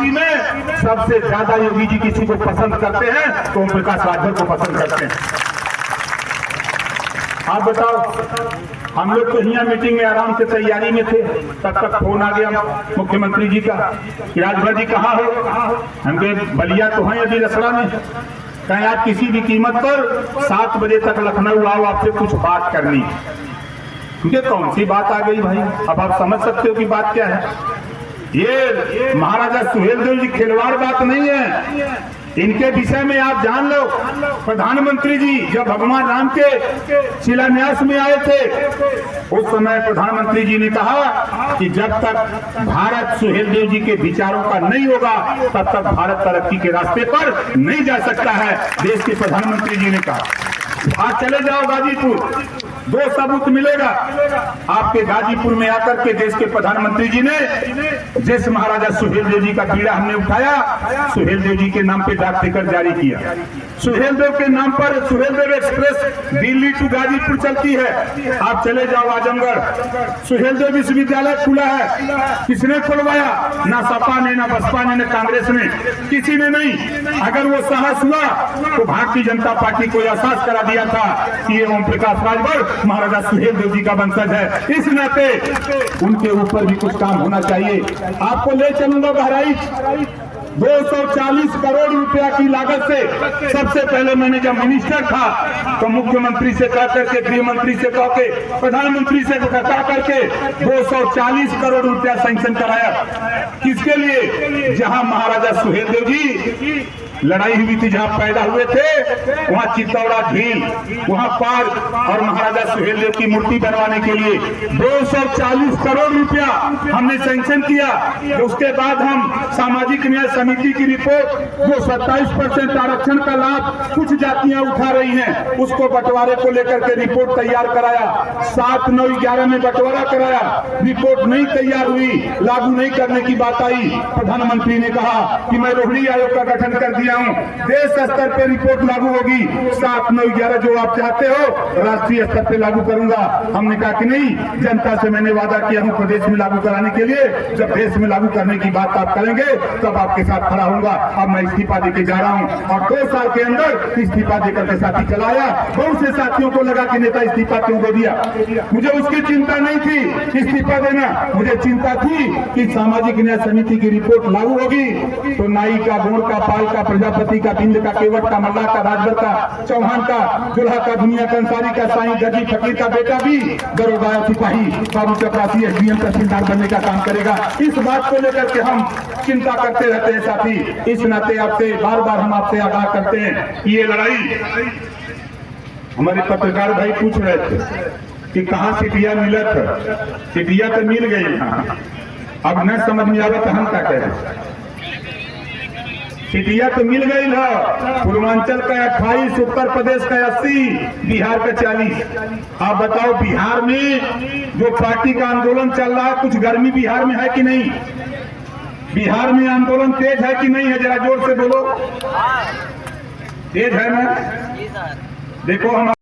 Party में सबसे ज्यादा योगी जी किसी को पसंद करते हैं तो ओम प्रकाश राजभर को पसंद करते हैं। आप बताओ, हम लोग तो यहाँ मीटिंग में आराम से तैयारी में थे, तब तक फोन आ गया मुख्यमंत्री जी का कि राजभर जी कहाँ हो। हम कहे बलिया तो हैं अभी रसड़ा में। कहें आप किसी भी कीमत पर 7 बजे तक लखनऊ आओ, आपसे कुछ बात करनी। क्योंकि कौन सी बात आ गई भाई, अब आप समझ सकते हो कि बात क्या है। ये महाराजा सुहेलदेव जी खिलवाड़ बात नहीं है, इनके विषय में आप जान लो। प्रधानमंत्री जी जब भगवान राम के शिलान्यास में आए थे, उस समय प्रधानमंत्री जी ने कहा कि जब तक भारत सुहेलदेव जी के विचारों का नहीं होगा तब तक भारत तरक्की के रास्ते पर नहीं जा सकता है। देश के प्रधानमंत्री जी ने कहा आज चले जाओ गाजीपुर, 2 सबूत मिलेगा। आपके गाजीपुर में आकर के देश के प्रधानमंत्री जी ने जिस महाराजा सुहेलदेव जी का बीड़ा हमने उठाया, सुहेलदेव जी के नाम पे डाक टिकट जारी किया। सुहेलदेव के नाम पर सुहेलदेव एक्सप्रेस दिल्ली टू गाजीपुर चलती है। आप चले जाओ आजमगढ़, सुहेलदेव विश्वविद्यालय खुला है। किसने खुलवाया? ना सपा ने, ना बसपा ने, ना कांग्रेस ने, किसी ने नहीं। अगर वो साहस हुआ तो भारतीय जनता पार्टी को एहसास करा दिया था कि ये ओम प्रकाश राजभर महाराजा सुहेलदेव जी का वंशज है। इस नाते उनके ऊपर भी कुछ काम होना चाहिए। आपको ले चलूंगा बहराइच, 240 करोड़ रुपया की लागत से सबसे पहले मैंने जब मिनिस्टर था तो मुख्यमंत्री से कह करके, गृह मंत्री से कह के, प्रधानमंत्री से कह करके 240 करोड़ रुपया सैंक्शन कराया। किसके लिए? जहां महाराजा सुहेलदेव जी लड़ाई हुई थी, जहां पैदा हुए थे, वहां चित्तौड़ा झील, वहां पार्क और महाराजा सुहेलदेव की मूर्ति बनवाने के लिए 240 करोड़ रुपया हमने सैंक्शन किया। उसके बाद हम सामाजिक न्याय समिति की रिपोर्ट, जो 27% आरक्षण का लाभ कुछ जातियां उठा रही हैं, उसको बंटवारे को लेकर के रिपोर्ट तैयार कराया। 7, 9, 11 में बंटवारा कराया, रिपोर्ट नहीं तैयार हुई, लागू नहीं करने की बात आई। प्रधानमंत्री ने कहा कि मैं रोहिणी आयोग का गठन कर दिया हूं, देश स्तर पे रिपोर्ट लागू होगी। 7, 9, 11 जो आप चाहते हो राष्ट्रीय स्तर पे लागू करूंगा। हमने कहा कि नहीं, जनता से मैंने वादा किया हूं प्रदेश में लागू कराने के लिए। जब देश में लागू करने की बात आप करेंगे तब आपके साथ खड़ा होऊंगा। अब मैं इस्तीफा देके जा रहा हूं और 2 साल के अंदर इस्तीफा देकर के साथी चलाया। बहुत से साथियों को लगा कि नेता इस्तीफा क्यों दे दिया। मुझे उसकी चिंता नहीं थी इस्तीफा देना, मुझे चिंता थी कि सामाजिक न्याय समिति की रिपोर्ट लागू होगी तो नाई का, गोड़ का, पाल का, प्रजापति का, बिंद का, केवट का, मल्ला का, राजभर का, चौहान का, दुल्हा का, दुनिया का, अंसारी का, साईं, गजी, फकीर का बेटा भी दरोगा, सिपाही, बाबू चपरासी, एसडीएम, तहसीलदार बनने का काम करेगा। इस बात को लेकर के हम चिंता करते रहते हैं साथी। इस नाते आपसे बार बार हम आपसे आगाह करते हैं कि ये लड़ाई, हमारे पत्रकार भाई पूछ रहे थे कि कहाँ सीटियां मिलत, सीटियां तो मिल गई, अब न समझ में आवे तो हम क्या करें। सीटियां तो मिल गई ना, पूर्वांचल का 28, उत्तर प्रदेश का 80, बिहार का 40। आप बताओ बिहार में जो पार्टी का आंदोलन चल रहा है, कुछ गर्मी बिहार में है कि नहीं? बिहार में आंदोलन तेज है कि नहीं है? जरा जोर से बोलो, तेज है ना? देखो हम